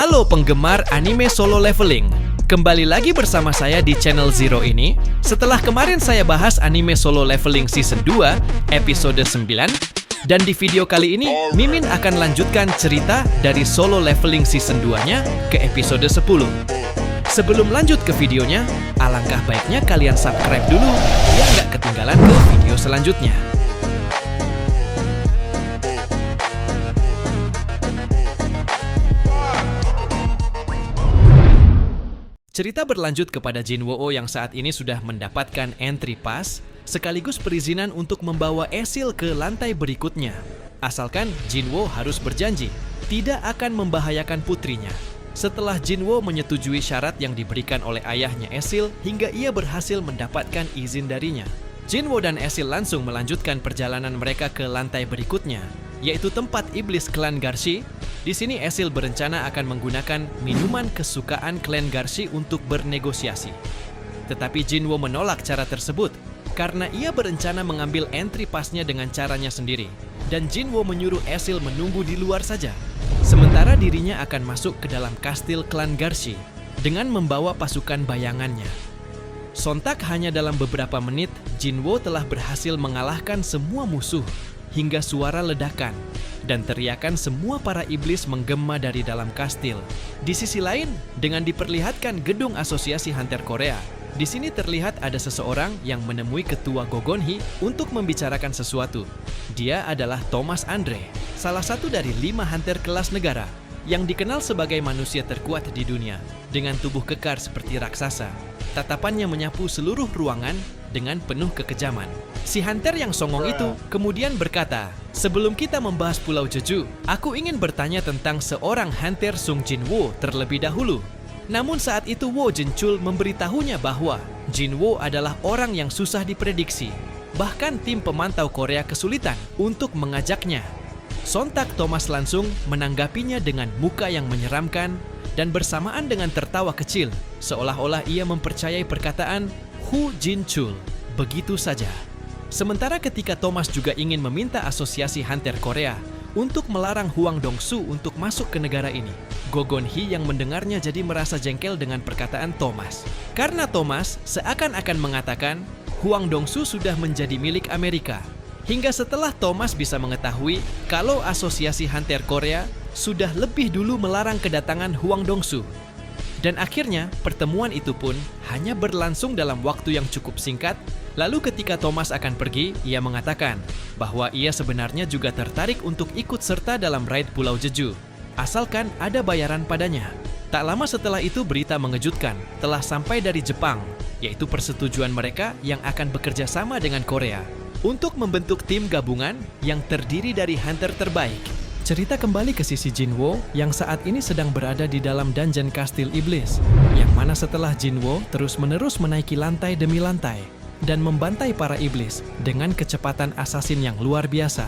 Halo penggemar anime solo leveling. Kembali lagi bersama saya di channel Zero ini. Setelah kemarin saya bahas anime solo leveling season 2, episode 9. Dan di video kali ini, Mimin akan lanjutkan cerita dari solo leveling season 2-nya ke episode 10. Sebelum lanjut ke videonya, alangkah baiknya kalian subscribe dulu, biar nggak ketinggalan ke video selanjutnya. Cerita berlanjut kepada Jinwoo yang saat ini sudah mendapatkan entry pass, sekaligus perizinan untuk membawa Esil ke lantai berikutnya. Asalkan Jinwoo harus berjanji, tidak akan membahayakan putrinya. Setelah Jinwoo menyetujui syarat yang diberikan oleh ayahnya Esil hingga ia berhasil mendapatkan izin darinya, Jinwoo dan Esil langsung melanjutkan perjalanan mereka ke lantai berikutnya, yaitu tempat iblis klan Garshi. Di sini Esil berencana akan menggunakan minuman kesukaan klan Garshi untuk bernegosiasi. Tetapi Jinwoo menolak cara tersebut karena ia berencana mengambil entry pass-nya dengan caranya sendiri. Dan Jinwoo menyuruh Esil menunggu di luar saja. Sementara dirinya akan masuk ke dalam kastil klan Garshi dengan membawa pasukan bayangannya. Sontak hanya dalam beberapa menit, Jinwoo telah berhasil mengalahkan semua musuh hingga suara ledakan dan teriakan semua para iblis menggema dari dalam kastil. Di sisi lain, dengan diperlihatkan gedung Asosiasi Hunter Korea, di sini terlihat ada seseorang yang menemui ketua Gogonhi untuk membicarakan sesuatu. Dia adalah Thomas Andre, salah satu dari 5 hunter kelas negara yang dikenal sebagai manusia terkuat di dunia, dengan tubuh kekar seperti raksasa. Tatapannya menyapu seluruh ruangan dengan penuh kekejaman. Si hunter yang songong itu kemudian berkata, "Sebelum kita membahas Pulau Jeju, aku ingin bertanya tentang seorang hunter Sung Jinwoo terlebih dahulu." Namun saat itu Wo Jinchul memberitahunya bahwa Jinwoo adalah orang yang susah diprediksi. Bahkan tim pemantau Korea kesulitan untuk mengajaknya. Sontak Thomas langsung menanggapinya dengan muka yang menyeramkan dan bersamaan dengan tertawa kecil, seolah-olah ia mempercayai perkataan Hu Jinchul begitu saja. Sementara ketika Thomas juga ingin meminta Asosiasi Hunter Korea untuk melarang Hwang Dong-su untuk masuk ke negara ini, Gogonhi yang mendengarnya jadi merasa jengkel dengan perkataan Thomas. Karena Thomas seakan-akan mengatakan Hwang Dong-su sudah menjadi milik Amerika. Hingga setelah Thomas bisa mengetahui kalau Asosiasi Hunter Korea sudah lebih dulu melarang kedatangan Hwang Dong-su. Dan akhirnya pertemuan itu pun hanya berlangsung dalam waktu yang cukup singkat. Lalu ketika Thomas akan pergi, ia mengatakan bahwa ia sebenarnya juga tertarik untuk ikut serta dalam raid Pulau Jeju, asalkan ada bayaran padanya. Tak lama setelah itu berita mengejutkan telah sampai dari Jepang, yaitu persetujuan mereka yang akan bekerja sama dengan Korea untuk membentuk tim gabungan yang terdiri dari hunter terbaik. Cerita kembali ke sisi Jinwoo yang saat ini sedang berada di dalam dungeon kastil iblis, yang mana setelah Jinwoo terus-menerus menaiki lantai demi lantai dan membantai para iblis dengan kecepatan asasin yang luar biasa.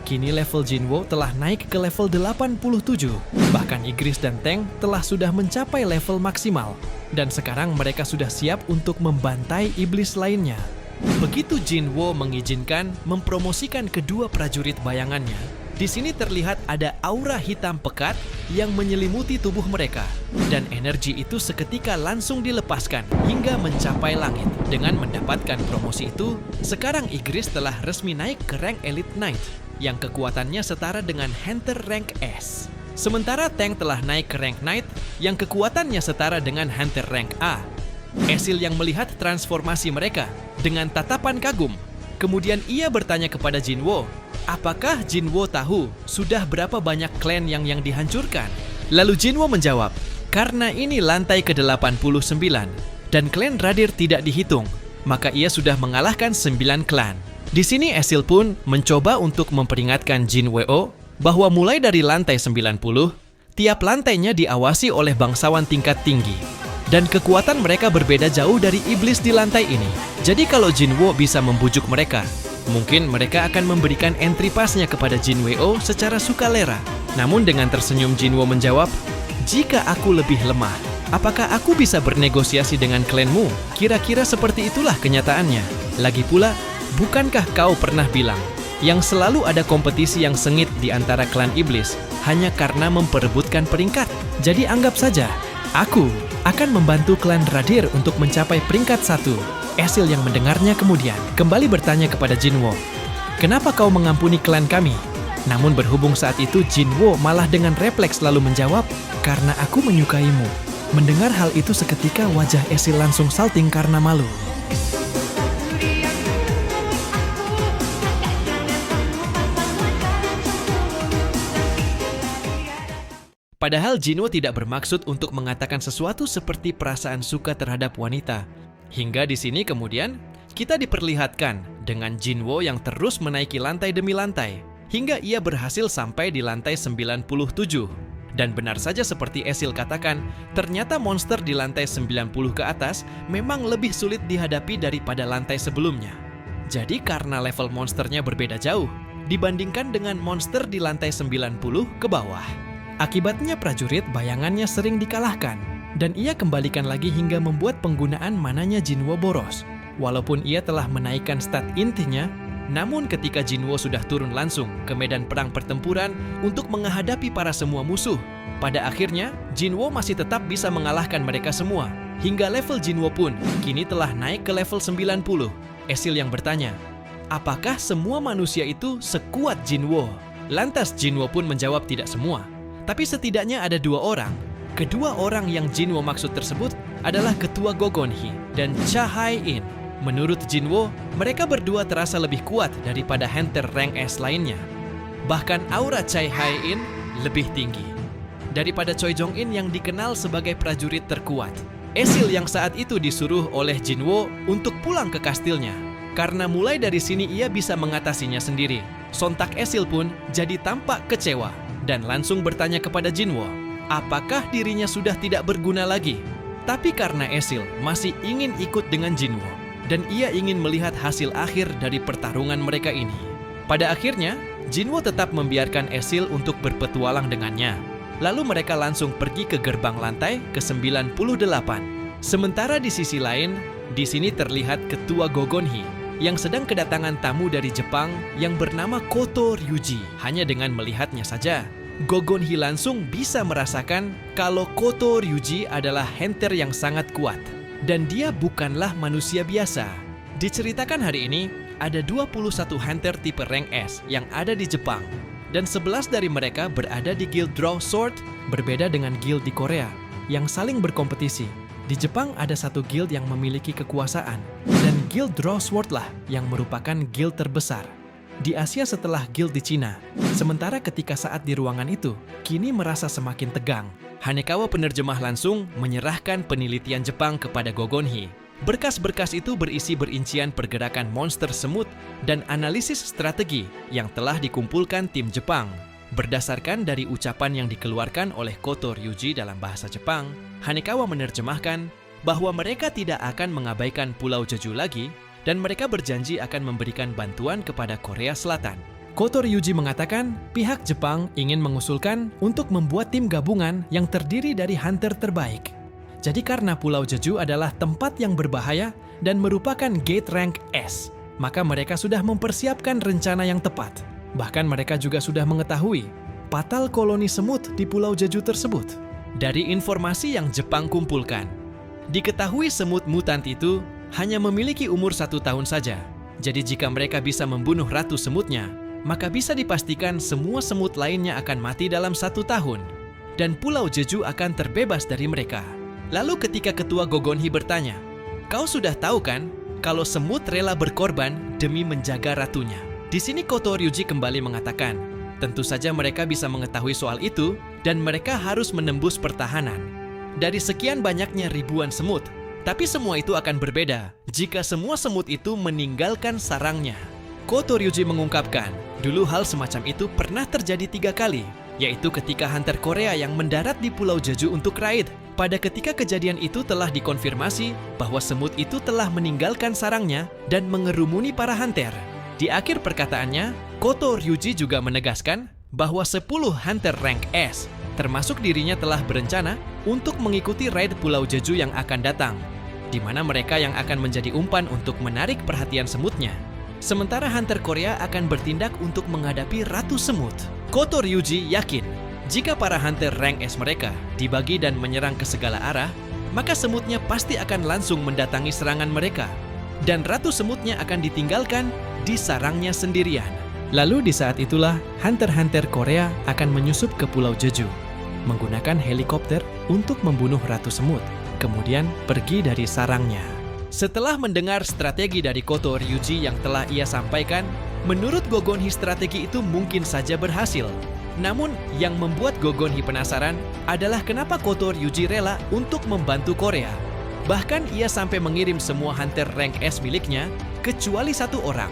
Kini level Jinwoo telah naik ke level 87, bahkan Igris dan Teng telah sudah mencapai level maksimal, dan sekarang mereka sudah siap untuk membantai iblis lainnya. Begitu Jinwoo mengizinkan mempromosikan kedua prajurit bayangannya, di sini terlihat ada aura hitam pekat yang menyelimuti tubuh mereka, dan energi itu seketika langsung dilepaskan hingga mencapai langit. Dengan mendapatkan promosi itu, sekarang Igris telah resmi naik ke rank Elite Knight, yang kekuatannya setara dengan Hunter rank S. Sementara Tank telah naik ke rank Knight, yang kekuatannya setara dengan Hunter rank A. Esil yang melihat transformasi mereka dengan tatapan kagum. Kemudian ia bertanya kepada Jinwoo, apakah Jinwoo tahu sudah berapa banyak klan yang dihancurkan? Lalu Jinwoo menjawab, karena ini lantai ke-89 dan klan Radir tidak dihitung, maka ia sudah mengalahkan 9 klan. Di sini Esil pun mencoba untuk memperingatkan Jinwoo bahwa mulai dari lantai 90, tiap lantainya diawasi oleh bangsawan tingkat tinggi. Dan kekuatan mereka berbeda jauh dari iblis di lantai ini. Jadi kalau Jinwoo bisa membujuk mereka, mungkin mereka akan memberikan entry pass-nya kepada Jinwoo secara sukarela. Namun dengan tersenyum Jinwoo menjawab, jika aku lebih lemah, apakah aku bisa bernegosiasi dengan klanmu? Kira-kira seperti itulah kenyataannya. Lagi pula, bukankah kau pernah bilang yang selalu ada kompetisi yang sengit di antara klan iblis hanya karena memperebutkan peringkat. Jadi anggap saja, aku akan membantu klan Radir untuk mencapai peringkat 1. Esil yang mendengarnya kemudian kembali bertanya kepada Jinwo, "Kenapa kau mengampuni klan kami?" Namun berhubung saat itu Jinwo malah dengan refleks lalu menjawab, "Karena aku menyukaimu." Mendengar hal itu seketika wajah Esil langsung salting karena malu. Padahal Jinwo tidak bermaksud untuk mengatakan sesuatu seperti perasaan suka terhadap wanita. Hingga di sini kemudian kita diperlihatkan dengan Jinwo yang terus menaiki lantai demi lantai hingga ia berhasil sampai di lantai 97. Dan benar saja seperti Esil katakan, ternyata monster di lantai 90 ke atas memang lebih sulit dihadapi daripada lantai sebelumnya. Jadi karena level monsternya berbeda jauh dibandingkan dengan monster di lantai 90 ke bawah. Akibatnya prajurit bayangannya sering dikalahkan, dan ia kembalikan lagi hingga membuat penggunaan mananya Jinwo boros. Walaupun ia telah menaikkan stat intinya, namun ketika Jinwo sudah turun langsung ke medan perang pertempuran untuk menghadapi para semua musuh, pada akhirnya Jinwo masih tetap bisa mengalahkan mereka semua. Hingga level Jinwo pun kini telah naik ke level 90. Esil yang bertanya, "Apakah semua manusia itu sekuat Jinwo?" Lantas Jinwo pun menjawab tidak semua. Tapi setidaknya ada 2 orang. Kedua orang yang Jinwo maksud tersebut adalah Ketua Gogonhi dan Cha Hai-in. Menurut Jinwo, mereka berdua terasa lebih kuat daripada hunter rank S lainnya. Bahkan aura Cha Hai-in lebih tinggi daripada Choi Jong-in yang dikenal sebagai prajurit terkuat. Esil yang saat itu disuruh oleh Jinwo untuk pulang ke kastilnya. Karena mulai dari sini ia bisa mengatasinya sendiri. Sontak Esil pun jadi tampak kecewa dan langsung bertanya kepada Jinwo, apakah dirinya sudah tidak berguna lagi? Tapi karena Esil masih ingin ikut dengan Jinwo, dan ia ingin melihat hasil akhir dari pertarungan mereka ini. Pada akhirnya, Jinwo tetap membiarkan Esil untuk berpetualang dengannya. Lalu mereka langsung pergi ke gerbang lantai ke-98. Sementara di sisi lain, di sini terlihat Ketua Gogonhi yang sedang kedatangan tamu dari Jepang yang bernama Koto Ryuji. Hanya dengan melihatnya saja, Gogonhi langsung bisa merasakan kalau Koto Ryuji adalah hunter yang sangat kuat. Dan dia bukanlah manusia biasa. Diceritakan hari ini, ada 21 hunter tipe rank S yang ada di Jepang. Dan 11 dari mereka berada di Guild Draw Sword, berbeda dengan guild di Korea, yang saling berkompetisi. Di Jepang ada satu guild yang memiliki kekuasaan, dan Guild Draw Sword lah yang merupakan guild terbesar. Di Asia setelah guild di Cina. Sementara ketika saat di ruangan itu, kini merasa semakin tegang. Hanekawa penerjemah langsung menyerahkan penelitian Jepang kepada Gogonhi. Berkas-berkas itu berisi berincian pergerakan monster semut dan analisis strategi yang telah dikumpulkan tim Jepang. Berdasarkan dari ucapan yang dikeluarkan oleh Koto Ryuji dalam bahasa Jepang, Hanekawa menerjemahkan bahwa mereka tidak akan mengabaikan Pulau Jeju lagi dan mereka berjanji akan memberikan bantuan kepada Korea Selatan. Koto Ryuji mengatakan pihak Jepang ingin mengusulkan untuk membuat tim gabungan yang terdiri dari hunter terbaik. Jadi karena Pulau Jeju adalah tempat yang berbahaya dan merupakan gate rank S, maka mereka sudah mempersiapkan rencana yang tepat. Bahkan mereka juga sudah mengetahui patal koloni semut di Pulau Jeju tersebut. Dari informasi yang Jepang kumpulkan, diketahui semut mutant itu hanya memiliki umur 1 tahun saja. Jadi jika mereka bisa membunuh ratu semutnya, maka bisa dipastikan semua semut lainnya akan mati dalam 1 tahun. Dan Pulau Jeju akan terbebas dari mereka. Lalu ketika Ketua Gogonhi bertanya, "Kau sudah tahu kan kalau semut rela berkorban demi menjaga ratunya?" Di sini Koto Ryuji kembali mengatakan, tentu saja mereka bisa mengetahui soal itu dan mereka harus menembus pertahanan. Dari sekian banyaknya ribuan semut, tapi semua itu akan berbeda jika semua semut itu meninggalkan sarangnya. Koto Ryuji mengungkapkan, dulu hal semacam itu pernah terjadi 3 kali, yaitu ketika hunter Korea yang mendarat di Pulau Jeju untuk raid. Pada ketika kejadian itu telah dikonfirmasi bahwa semut itu telah meninggalkan sarangnya dan mengerumuni para hunter. Di akhir perkataannya, Koto Ryuji juga menegaskan bahwa 10 hunter rank S, termasuk dirinya telah berencana untuk mengikuti raid Pulau Jeju yang akan datang, di mana mereka yang akan menjadi umpan untuk menarik perhatian semutnya. Sementara Hunter Korea akan bertindak untuk menghadapi Ratu Semut. Koto Ryuji yakin, jika para Hunter rank S mereka dibagi dan menyerang ke segala arah, maka semutnya pasti akan langsung mendatangi serangan mereka. Dan Ratu Semutnya akan ditinggalkan di sarangnya sendirian. Lalu di saat itulah Hunter-Hunter Korea akan menyusup ke Pulau Jeju, menggunakan helikopter untuk membunuh Ratu Semut, kemudian pergi dari sarangnya. Setelah mendengar strategi dari Koto Ryuji yang telah ia sampaikan, menurut Gogonhi strategi itu mungkin saja berhasil. Namun, yang membuat Gogonhi penasaran adalah kenapa Koto Ryuji rela untuk membantu Korea. Bahkan ia sampai mengirim semua Hunter rank S miliknya, kecuali satu orang.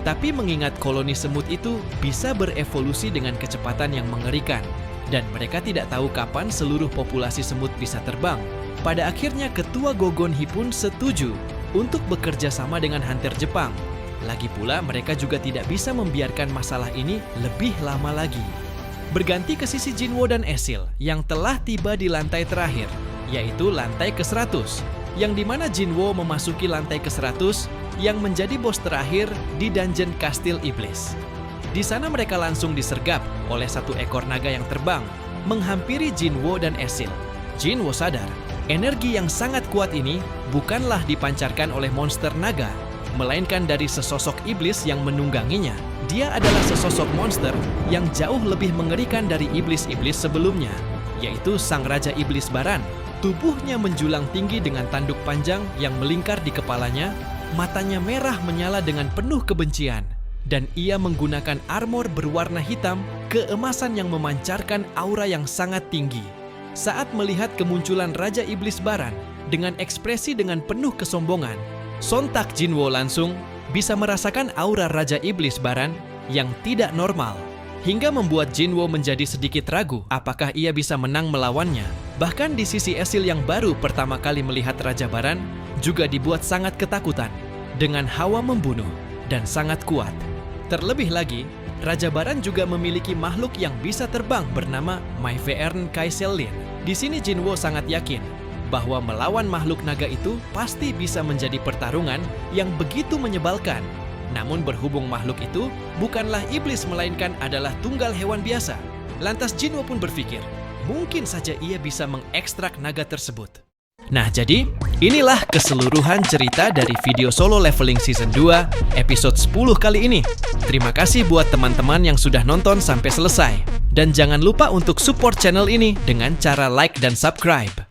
Tapi mengingat koloni semut itu bisa berevolusi dengan kecepatan yang mengerikan, dan mereka tidak tahu kapan seluruh populasi semut bisa terbang. Pada akhirnya ketua Gogonhi pun setuju untuk bekerja sama dengan Hunter Jepang. Lagi pula mereka juga tidak bisa membiarkan masalah ini lebih lama lagi. Berganti ke sisi Jinwo dan Esil yang telah tiba di lantai terakhir, yaitu lantai ke-100, yang dimana Jinwo memasuki lantai ke-100 yang menjadi bos terakhir di dungeon Kastil Iblis. Di sana mereka langsung disergap oleh satu ekor naga yang terbang, menghampiri Jinwo dan Esil. Jinwo sadar, energi yang sangat kuat ini bukanlah dipancarkan oleh monster naga, melainkan dari sesosok iblis yang menungganginya. Dia adalah sesosok monster yang jauh lebih mengerikan dari iblis-iblis sebelumnya, yaitu Sang Raja Iblis Baran. Tubuhnya menjulang tinggi dengan tanduk panjang yang melingkar di kepalanya, matanya merah menyala dengan penuh kebencian, dan ia menggunakan armor berwarna hitam keemasan yang memancarkan aura yang sangat tinggi. Saat melihat kemunculan Raja Iblis Baran dengan ekspresi dengan penuh kesombongan, sontak Jinwo langsung bisa merasakan aura Raja Iblis Baran yang tidak normal, hingga membuat Jinwo menjadi sedikit ragu apakah ia bisa menang melawannya. Bahkan di sisi Esil yang baru pertama kali melihat Raja Baran juga dibuat sangat ketakutan dengan hawa membunuh dan sangat kuat. Terlebih lagi, Raja Baran juga memiliki makhluk yang bisa terbang bernama Myveern Kaiselin. Di sini Jinwo sangat yakin bahwa melawan makhluk naga itu pasti bisa menjadi pertarungan yang begitu menyebalkan. Namun berhubung makhluk itu bukanlah iblis melainkan adalah tunggal hewan biasa, lantas Jinwo pun berpikir, mungkin saja ia bisa mengekstrak naga tersebut. Nah, jadi inilah keseluruhan cerita dari video solo leveling season 2 episode 10 kali ini. Terima kasih buat teman-teman yang sudah nonton sampai selesai. Dan jangan lupa untuk support channel ini dengan cara like dan subscribe.